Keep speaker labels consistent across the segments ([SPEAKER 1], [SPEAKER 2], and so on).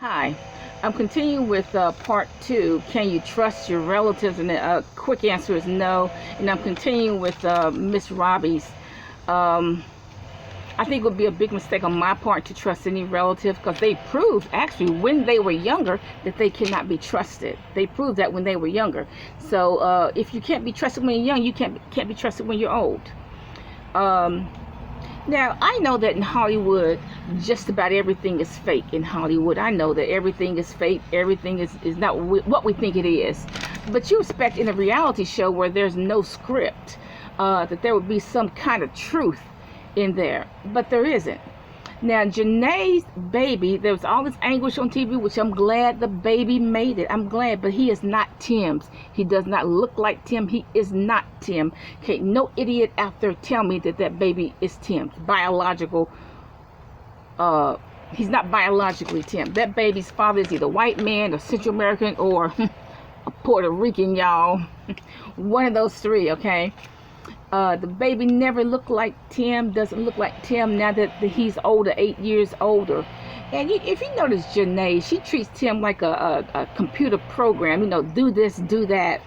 [SPEAKER 1] Hi, I'm continuing with part two. Can you trust your relatives? And the quick answer is no. And I'm continuing with Miss Robbie's. I think it would be a big mistake on my part to trust any relative because they proved actually when they were younger that they cannot be trusted. They proved that when they were younger. So if you can't be trusted when you're young, you can't be trusted when you're old. Now, I know that in Hollywood, just about everything is fake in Hollywood. I know that everything is fake. Everything is not what we think it is. But you expect in a reality show where there's no script, that there would be some kind of truth in there. But there isn't. Now, Janae's baby, there was all this anguish on TV, which I'm glad the baby made it. I'm glad, but he is not Tim's. He does not look like Tim. He is not Tim. Okay, no idiot out there tell me that that baby is Tim's. Biological, he's not biologically Tim. That baby's father is either white man or Central American or a Puerto Rican, y'all. One of those three, okay? The baby never looked like Tim, doesn't look like Tim now that he's older, 8 years older. And if you notice Janae, she treats Tim like a computer program. You know, do this, do that,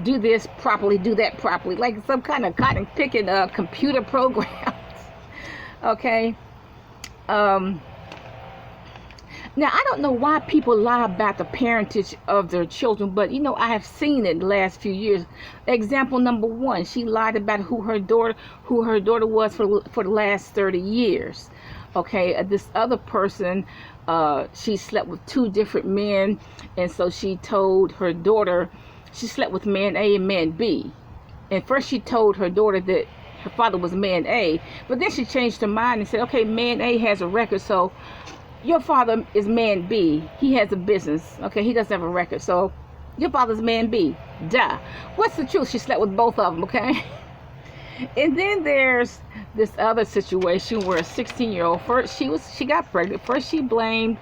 [SPEAKER 1] do this properly, do that properly, like some kind of cotton picking computer program. Okay. Now, I don't know why people lie about the parentage of their children, but, you know, I have seen it in the last few years. Example number one, she lied about who her daughter was for the last 30 years. Okay, this other person, she slept with two different men, and so she told her daughter she slept with man A and man B. And first she told her daughter that her father was man A, but then she changed her mind and said, okay, man A has a record, so your father is man B. He has a business. Okay, he doesn't have a record. So your father's man B. Duh. What's the truth? She slept with both of them, okay? And then there's this other situation where a 16-year-old, first she got pregnant. First she blamed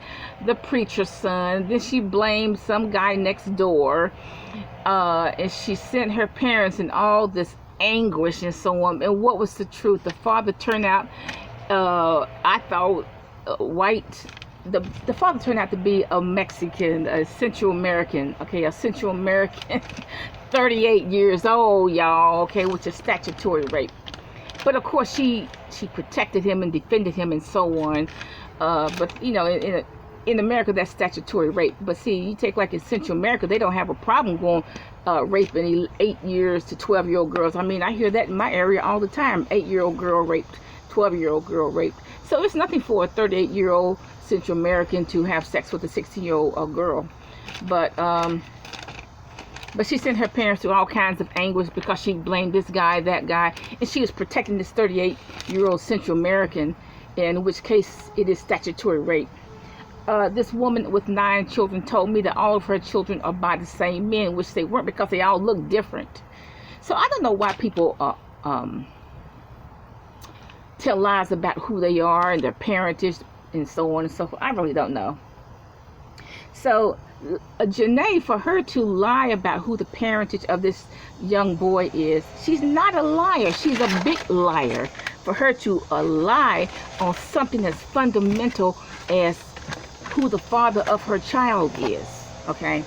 [SPEAKER 1] the preacher's son. Then she blamed some guy next door. And she sent her parents in all this anguish and so on. And what was the truth? The father turned out, I thought, white. The father turned out to be a Mexican, a Central American, okay, a Central American, 38 years old, y'all, okay, which is statutory rape. But of course she protected him and defended him and so on. But you know, in America that's statutory rape. But see, you take like in Central America, they don't have a problem going raping 8 years to 12-year-old girls. I mean, I hear that in my area all the time. 8-year-old girl raped, 12-year-old girl raped. So it's nothing for a 38-year-old Central American to have sex with a 16-year-old girl. But she sent her parents through all kinds of anguish because she blamed this guy, that guy, and she was protecting this 38-year-old Central American, in which case it is statutory rape. This woman with 9 children told me that all of her children are by the same men, which they weren't because they all look different. So I don't know why people tell lies about who they are and their parentage and so on and so forth. I really don't know. So Janae, for her to lie about who the parentage of this young boy is, she's not a liar. She's a big liar. For her to lie on something as fundamental as who the father of her child is, okay?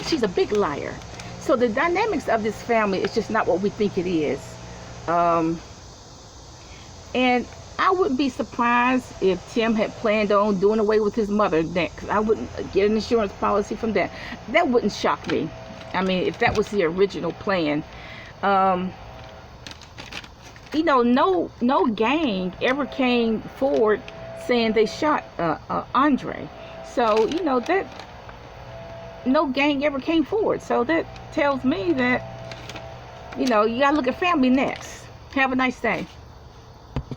[SPEAKER 1] She's a big liar. So the dynamics of this family is just not what we think it is. And I wouldn't be surprised if Tim had planned on doing away with his mother next. I wouldn't get an insurance policy from that. That wouldn't shock me. I mean, if that was the original plan. You know, no gang ever came forward saying they shot Andre. So, you know, that no gang ever came forward. So that tells me that, you know, you gotta look at family next. Have a nice day.